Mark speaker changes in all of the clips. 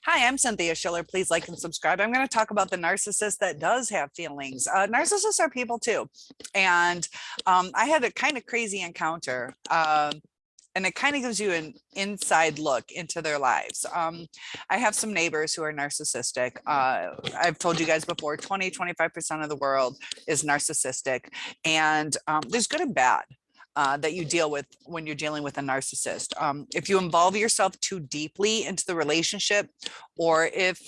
Speaker 1: Hi, I'm Cynthia Schiller. Please like and subscribe. I'm going to talk about the narcissist that does have feelings. Narcissists are people too. And I had a kind of crazy encounter. And it kind of gives you an inside look into their lives. I have some neighbors who are narcissistic. I've told you guys before, 20–25% of the world is narcissistic. And there's good and bad. That you deal with when you're dealing with a narcissist. If you involve yourself too deeply into the relationship, or if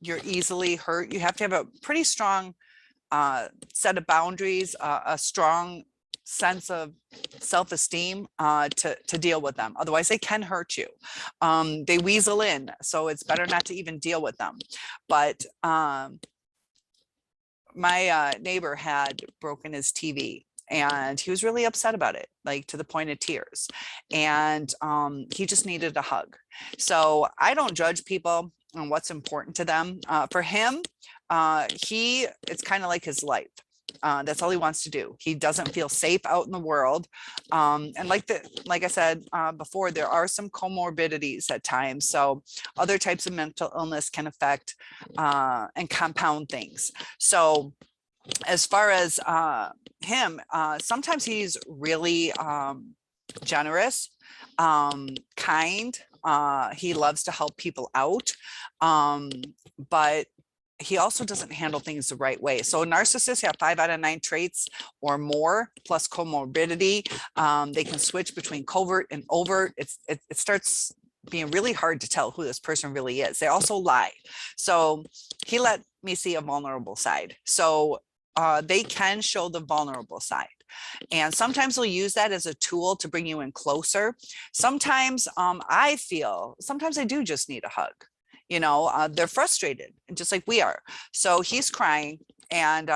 Speaker 1: you're easily hurt, you have to have a pretty strong set of boundaries, a strong sense of self-esteem to deal with them. Otherwise, they can hurt you. They weasel in, so it's better not to even deal with them. But my neighbor had broken his TV and he was really upset about it, like to the point of tears. And he just needed a hug. So I don't judge people on what's important to them. For him, it's kind of like his life. That's all he wants to do. He doesn't feel safe out in the world. And like I said before, there are some comorbidities at times. So other types of mental illness can affect and compound things. So as far as him, sometimes he's really generous, kind. He loves to help people out. But he also doesn't handle things the right way. So narcissists have 5 out of 9 traits or more, plus comorbidity. They can switch between covert and overt. It starts being really hard to tell who this person really is. They also lie. So he let me see a vulnerable side. So they can show the vulnerable side. And sometimes they'll use that as a tool to bring you in closer. Sometimes I do just need a hug. You know, they're frustrated, just like we are. So he's crying and,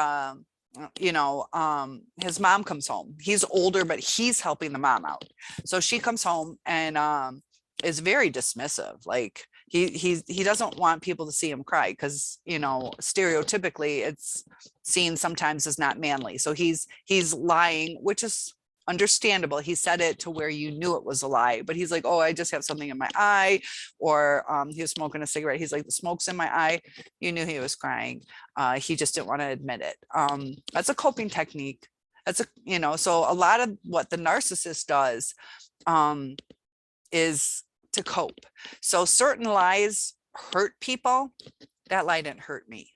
Speaker 1: his mom comes home. He's older, but he's helping the mom out. So she comes home and is very dismissive. Like he doesn't want people to see him cry because, stereotypically it's seen sometimes as not manly. So he's lying, which is understandable. He said it to where you knew it was a lie, but he's like, oh, I just have something in my eye, or he was smoking a cigarette. He's like, the smoke's in my eye. You knew he was crying. He just didn't want to admit it. That's a coping technique. So a lot of what the narcissist does is to cope. So certain lies hurt people. That lie didn't hurt me.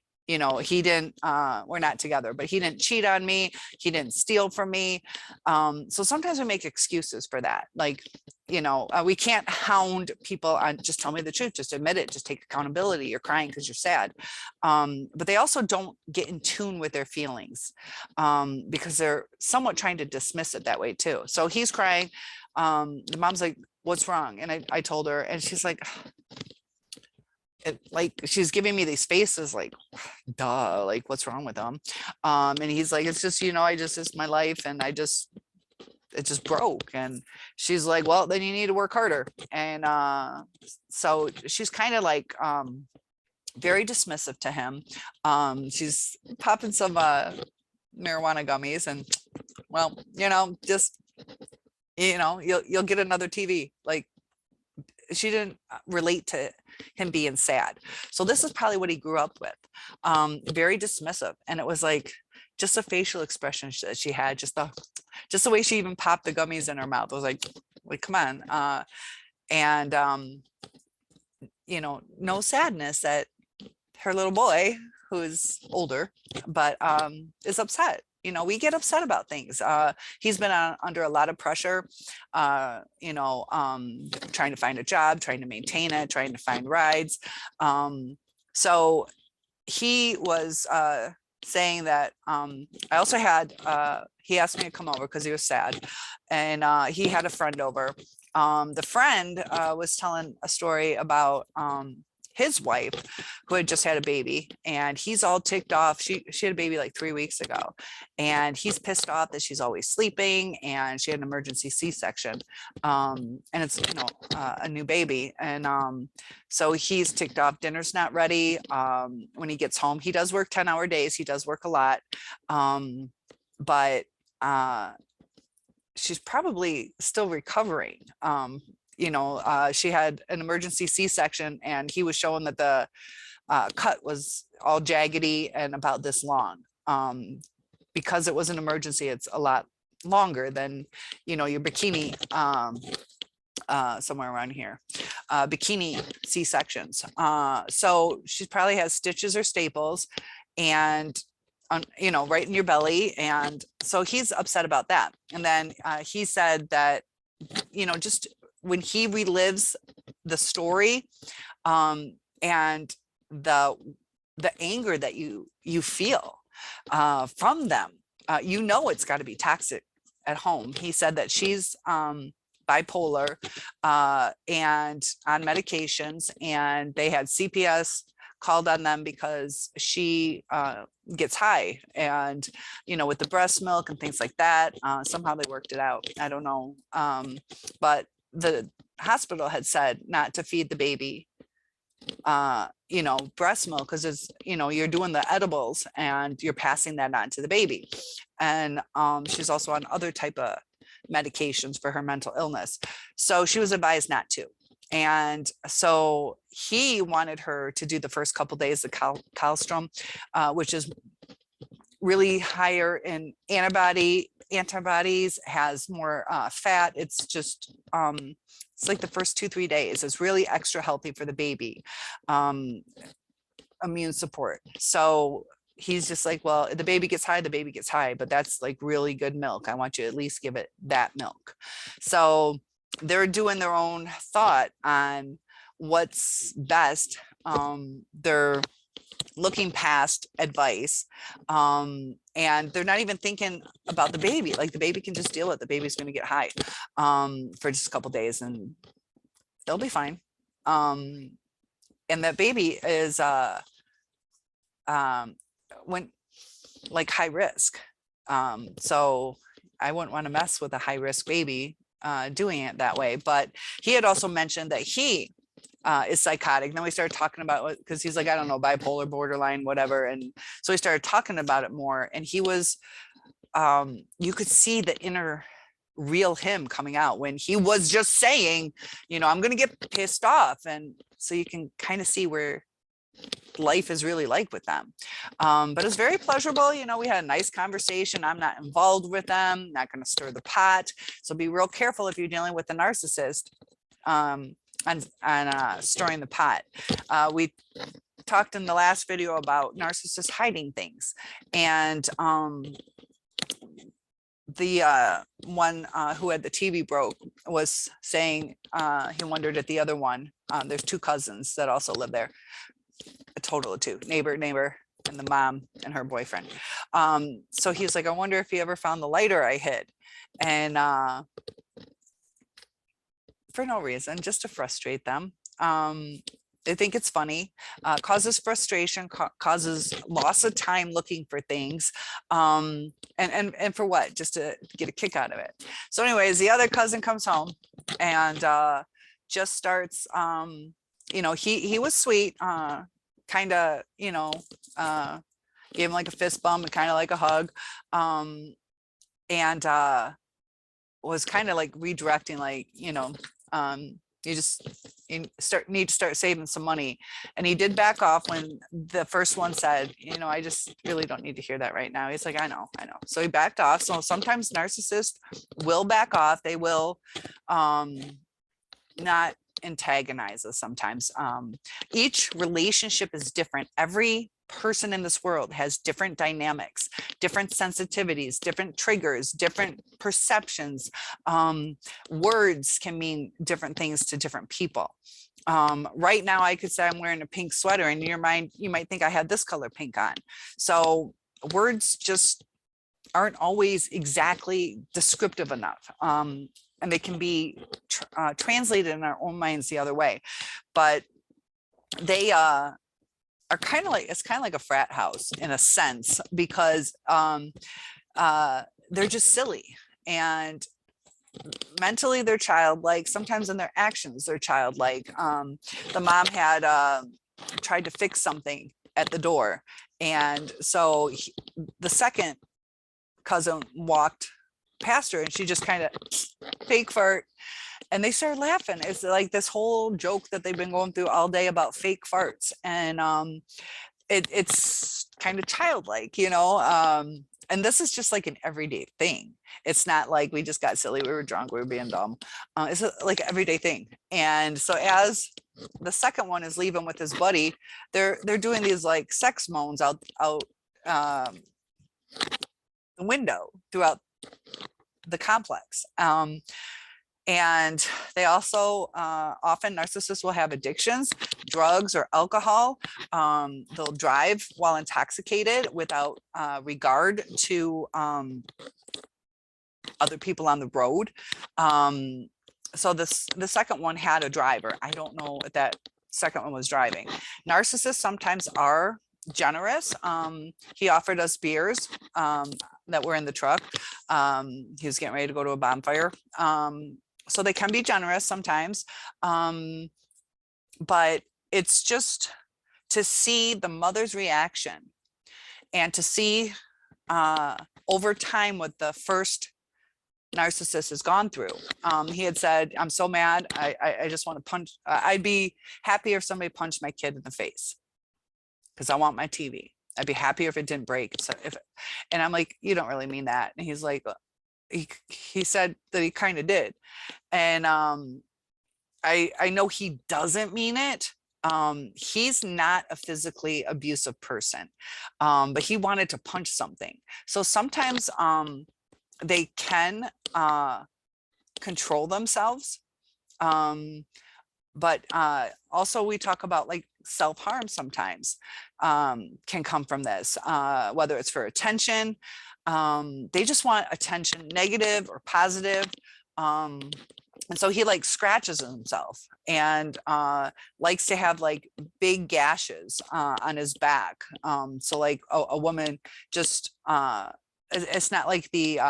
Speaker 1: He didn't, we're not together, but he didn't cheat on me. He didn't steal from me. So sometimes we make excuses for that. Like, we can't hound people on just tell me the truth, just admit it, just take accountability. You're crying because you're sad. But they also don't get in tune with their feelings because they're somewhat trying to dismiss it that way too. So he's crying. The mom's like, what's wrong? And I told her, and she's like, she's giving me these faces like, duh, like what's wrong with them? And he's like, it's just, it's my life. And it just broke. And she's like, well, then you need to work harder. And so she's kind of like, very dismissive to him. She's popping some marijuana gummies and well, just, you'll get another TV. Like she didn't relate to him being sad. So this is probably what he grew up with. Very dismissive. And it was like just a facial expression that she had, just the way she even popped the gummies in her mouth. I was like, come on. No sadness that her little boy, who's older, but is upset. We get upset about things. He's been under a lot of pressure, trying to find a job, trying to maintain it, trying to find rides. So he was saying that I also had, he asked me to come over because he was sad, and he had a friend over. The friend was telling a story about his wife who had just had a baby, and he's all ticked off. She had a baby like 3 weeks ago, and he's pissed off that she's always sleeping, and she had an emergency C-section, and it's a new baby, and so he's ticked off. Dinner's not ready. When he gets home, he does work 10-hour days. He does work a lot, but she's probably still recovering. she had an emergency C-section, and he was showing that the cut was all jaggedy and about this long. Because it was an emergency, it's a lot longer than, your bikini, somewhere around here, bikini C-sections. So she probably has stitches or staples, and right in your belly. And so he's upset about that. And then he said that, just when he relives the story, and the anger that you feel from them, it's got to be toxic at home. He said that she's bipolar and on medications, and they had CPS called on them because she gets high, and with the breast milk and things like that. Somehow they worked it out. I don't know, but the hospital had said not to feed the baby breast milk, because it's, you're doing the edibles and you're passing that on to the baby. And she's also on other type of medications for her mental illness, so she was advised not to. And so he wanted her to do the first couple days of colostrum, which is really higher in antibodies, has more fat. It's just it's like the first 2-3 days is really extra healthy for the baby, immune support. So he's just like, well, the baby gets high, but that's like really good milk. I want you to at least give it that milk. So they're doing their own thought on what's best. They're looking past advice, and they're not even thinking about the baby. Like, the baby can just deal with it. The baby's going to get high for just a couple days, and they'll be fine. And that baby is when like high risk. So I wouldn't want to mess with a high risk baby doing it that way. But he had also mentioned that he is psychotic. And then we started talking about, because he's like, I don't know, bipolar, borderline, whatever. And so we started talking about it more, and he was, you could see the inner real him coming out when he was just saying, I'm going to get pissed off. And so you can kind of see where life is really like with them. But it's very pleasurable. We had a nice conversation. I'm not involved with them, not going to stir the pot. So be real careful if you're dealing with a narcissist on stirring the pot. We talked in the last video about narcissists hiding things, and the one who had the TV broke was saying he wondered at the other one. There's 2 cousins that also live there, a total of 2, neighbor, and the mom and her boyfriend. So he's like, I wonder if he ever found the lighter I hid. And for no reason, just to frustrate them. They think it's funny, causes frustration, causes loss of time looking for things. And for what? Just to get a kick out of it. So anyways, the other cousin comes home and just starts, he was sweet, kind of, gave him like a fist bump and kind of like a hug. And was kind of like redirecting, like, you need to start saving some money. And he did back off when the first one said, I just really don't need to hear that right now. He's like, I know. So he backed off. So sometimes narcissists will back off. They will not antagonize us sometimes. Each relationship is different. Every person in this world has different dynamics, different sensitivities, different triggers, different perceptions. Words can mean different things to different people. Right now, I could say I'm wearing a pink sweater, and in your mind, you might think I had this color pink on. So words just aren't always exactly descriptive enough. And they can be translated in our own minds the other way. But they are kind of like, it's kind of like a frat house in a sense, because they're just silly, and mentally they're childlike. Sometimes in their actions they're childlike. The mom had tried to fix something at the door, and so the second cousin walked past her and she just kind of fake fart. And they started laughing. It's like this whole joke that they've been going through all day about fake farts. And it's kind of childlike, you know. And this is just like an everyday thing. It's not like we just got silly, we were drunk, we were being dumb. It's like an everyday thing. And so as the second one is leaving with his buddy, they're doing these like sex moans out the window throughout the complex. And they also often narcissists will have addictions, drugs or alcohol. They'll drive while intoxicated without regard to other people on the road. So the second one had a driver. I don't know if that second one was driving. Narcissists sometimes are generous. He offered us beers that were in the truck. He was getting ready to go to a bonfire. So they can be generous sometimes. But it's just to see the mother's reaction and to see over time what the first narcissist has gone through. He had said, I'm so mad. I just want to punch. I'd be happier if somebody punched my kid in the face because I want my TV. I'd be happier if it didn't break. So and I'm like, you don't really mean that. And he's like, he said that he kind of did. And I know he doesn't mean it. He's not a physically abusive person, but he wanted to punch something. So sometimes they can control themselves. But also we talk about like self-harm sometimes can come from this, whether it's for attention. They just want attention, negative or positive. And so he like scratches himself and likes to have like big gashes on his back. So like a woman just, it's not like the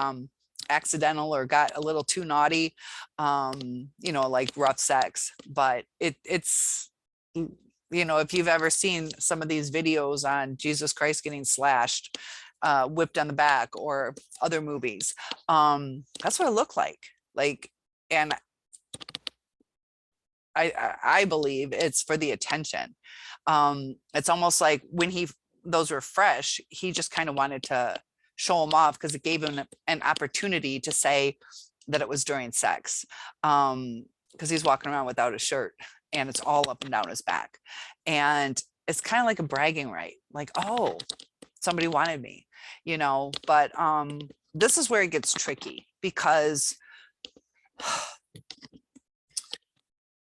Speaker 1: accidental or got a little too naughty, you know, like rough sex, but it's, you know, if you've ever seen some of these videos on Jesus Christ getting slashed, whipped on the back or other movies, that's what it looked like, and I believe it's for the attention. It's almost like when those were fresh, he just kind of wanted to show them off because it gave him an opportunity to say that it was during sex, because he's walking around without a shirt and it's all up and down his back. And it's kind of like a bragging right, like, oh, somebody wanted me, you know. But this is where it gets tricky because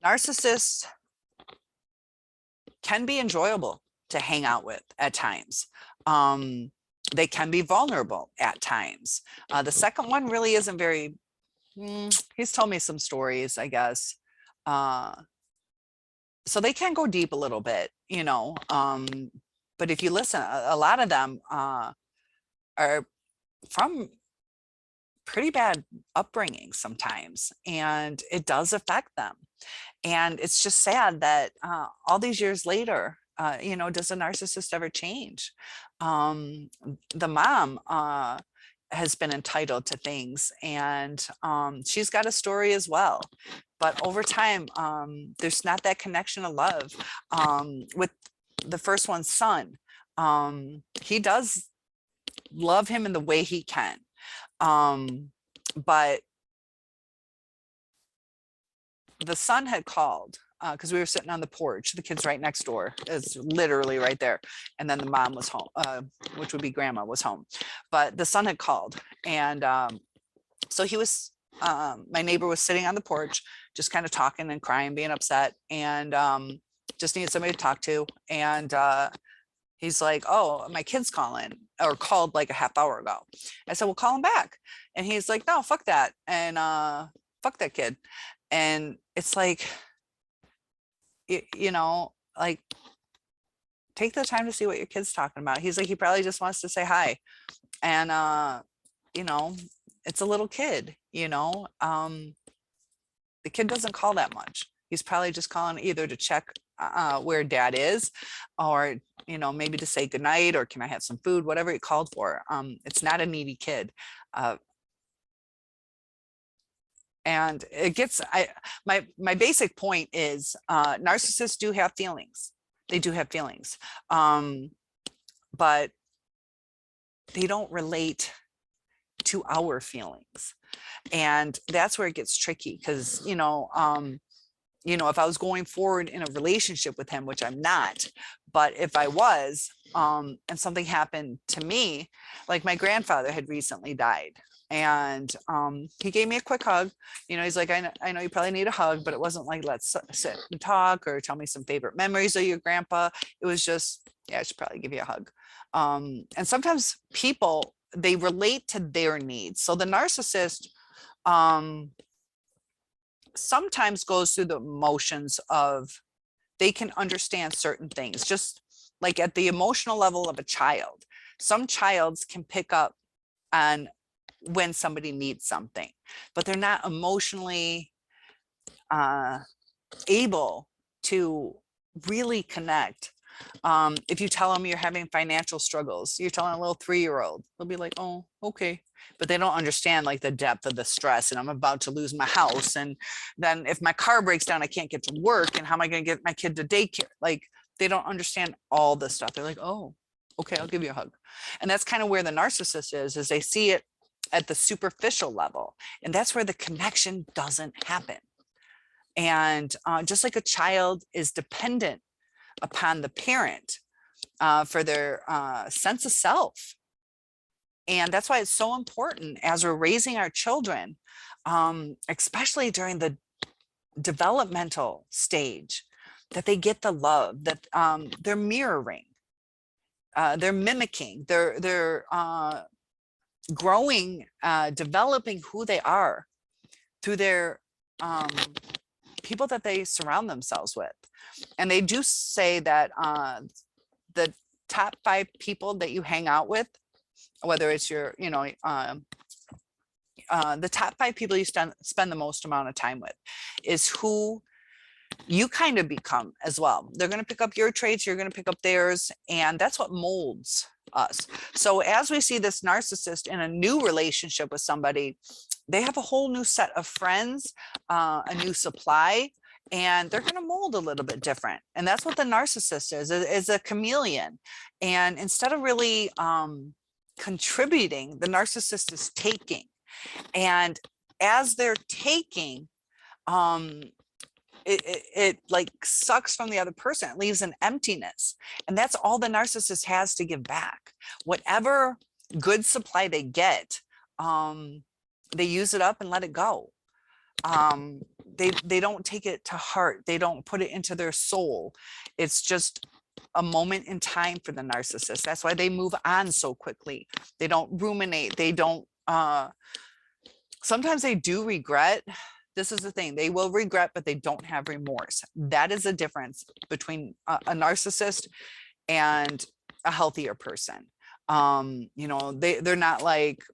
Speaker 1: narcissists can be enjoyable to hang out with at times. They can be vulnerable at times. The second one really isn't very, he's told me some stories, I guess. So they can go deep a little bit, you know. But if you listen, a lot of them are from pretty bad upbringing sometimes, and it does affect them. And it's just sad that all these years later, you know, does a narcissist ever change? The mom has been entitled to things, and she's got a story as well. But over time, there's not that connection of love. With the first one's son, he does love him in the way he can. But the son had called because we were sitting on the porch. The kid's right next door. It's literally right there. And then the mom was home, which would be grandma, was home. But the son had called. And so he was, my neighbor was sitting on the porch, just kind of talking and crying, being upset, and just needed somebody to talk to. And he's like, oh, my kid's calling, or called like a half hour ago. I said, well, call him back. And he's like, no, fuck that. And fuck that kid. And it's like, you know, like, take the time to see what your kid's talking about. He's like, he probably just wants to say hi. And, you know, it's a little kid, you know, the kid doesn't call that much. He's probably just calling either to check where dad is, or, you know, maybe to say goodnight, or can I have some food, whatever he called for. It's not a needy kid. And it gets, my basic point is, narcissists do have feelings. They do have feelings. But they don't relate to our feelings. And that's where it gets tricky, because, if I was going forward in a relationship with him, which I'm not, but if I was, and something happened to me, like my grandfather had recently died, and he gave me a quick hug. He's like, I know you probably need a hug, but it wasn't like, let's sit and talk or tell me some favorite memories of your grandpa. It was just, yeah, I should probably give you a hug. And sometimes people, they relate to their needs. So the narcissist sometimes goes through the motions of, they can understand certain things, just like at the emotional level of a child. Some childs can pick up on when somebody needs something, but they're not emotionally able to really connect. If you tell them you're having financial struggles, you're telling a little 3-year-old, they'll be like, oh, okay. But they don't understand like the depth of the stress, and I'm about to lose my house. And then if my car breaks down, I can't get to work. And how am I going to get my kid to daycare? Like, they don't understand all this stuff. They're like, oh, okay, I'll give you a hug. And that's kind of where the narcissist is they see it at the superficial level. And that's where the connection doesn't happen. And just like a child is dependent upon the parent for their sense of self. And that's why it's so important as we're raising our children, especially during the developmental stage, that they get the love, that they're mirroring, they're mimicking, they're growing, developing who they are through their people that they surround themselves with. And they do say that the top 5 people that you hang out with, whether it's your, the top 5 people you spend the most amount of time with, is who you kind of become as well. They're going to pick up your traits, you're going to pick up theirs, and that's what molds us. So as we see this narcissist in a new relationship with somebody, they have a whole new set of friends, a new supply, and they're going to mold a little bit different. And that's what the narcissist is a chameleon. And instead of really contributing, the narcissist is taking. And as they're taking, it like sucks from the other person. It leaves an emptiness. And that's all the narcissist has to give back. Whatever good supply they get, they use it up and let it go. They don't take it to heart. They don't put it into their soul. It's just a moment in time for the narcissist. That's why they move on so quickly. They don't ruminate. They don't, sometimes they do regret. This is the thing, they will regret, but they don't have remorse. That is a difference between a narcissist and a healthier person. They're not like,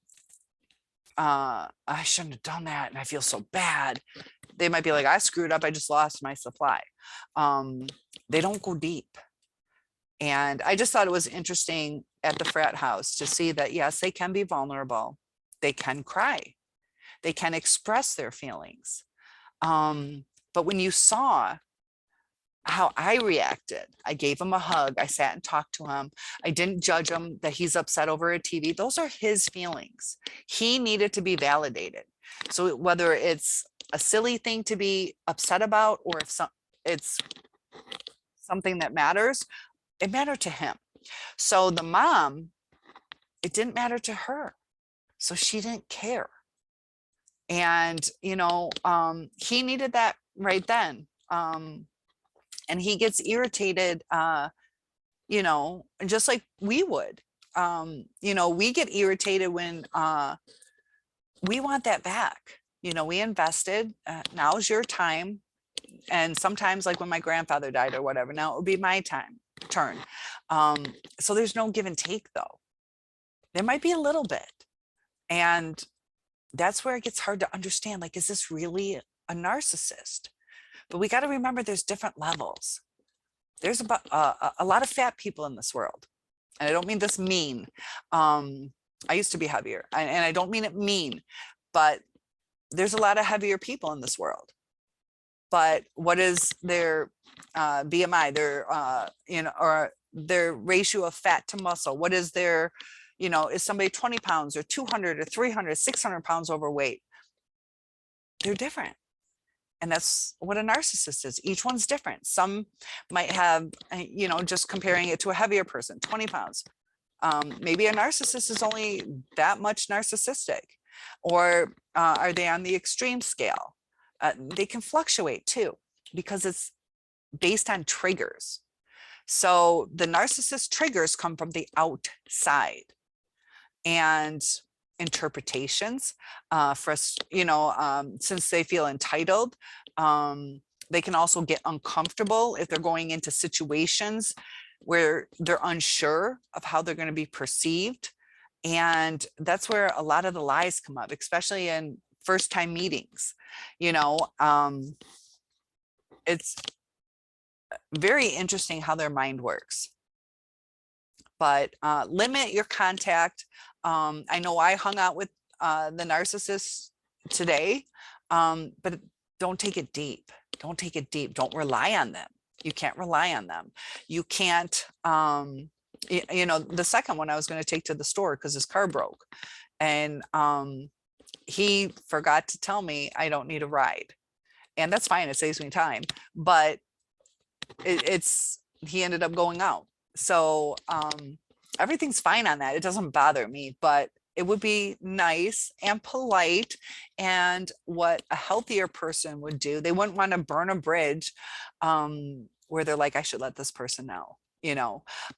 Speaker 1: I shouldn't have done that and I feel so bad. They might be like, I screwed up, I just lost my supply. They don't go deep. And I just thought it was interesting at the frat house to see that, yes, they can be vulnerable. They can cry. They can express their feelings. But when you saw how I reacted, I gave him a hug. I sat and talked to him. I didn't judge him that he's upset over a TV. Those are his feelings. He needed to be validated. So whether it's a silly thing to be upset about, or if it's something that matters, it mattered to him. So the mom, it didn't matter to her. So she didn't care. And, he needed that right then. And he gets irritated, just like we would. We get irritated when we want that back. We invested, now's your time. And sometimes, like when my grandfather died or whatever, now it would be my turn. So there's no give and take, though. There might be a little bit. And that's where it gets hard to understand, like, is this really a narcissist? But we got to remember there's different levels. There's about a lot of fat people in this world. And I don't mean this mean. I used to be heavier, and I don't mean it mean, but there's a lot of heavier people in this world, but what is their BMI, their or their ratio of fat to muscle? What is their, is somebody 20 pounds or 200 or 300, 600 pounds overweight? They're different. And that's what a narcissist is. Each one's different. Some might have, just comparing it to a heavier person, 20 pounds. Maybe a narcissist is only that much narcissistic, or are they on the extreme scale? They can fluctuate too, because it's based on triggers. So the narcissist triggers come from the outside, and interpretations for us, since they feel entitled, they can also get uncomfortable if they're going into situations where they're unsure of how they're going to be perceived. And that's where a lot of the lies come up, especially in first time meetings. It's very interesting how their mind works. But limit your contact. I know I hung out with the narcissist today, but don't take it deep. Don't take it deep. Don't rely on them. You can't rely on them. You can't, the second one I was going to take to the store because his car broke. And he forgot to tell me I don't need a ride. And that's fine. It saves me time. But he ended up going out. So everything's fine on that. It doesn't bother me, but it would be nice and polite, and what a healthier person would do. They wouldn't want to burn a bridge where they're like, I should let this person know,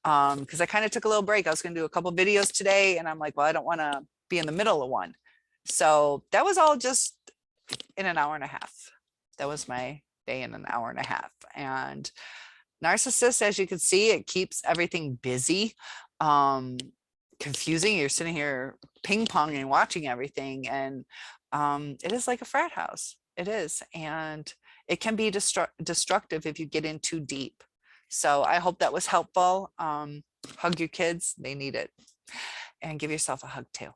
Speaker 1: because I kind of took a little break. I was going to do a couple videos today, and I'm like, well, I don't want to be in the middle of one. So that was all just in an hour and a half. That was my day in an hour and a half. And narcissist, as you can see, it keeps everything busy, confusing. You're sitting here ping ponging, watching everything, and it is like a frat house. It is, and it can be destructive if you get in too deep. So I hope that was helpful. Hug your kids, they need it, and give yourself a hug too.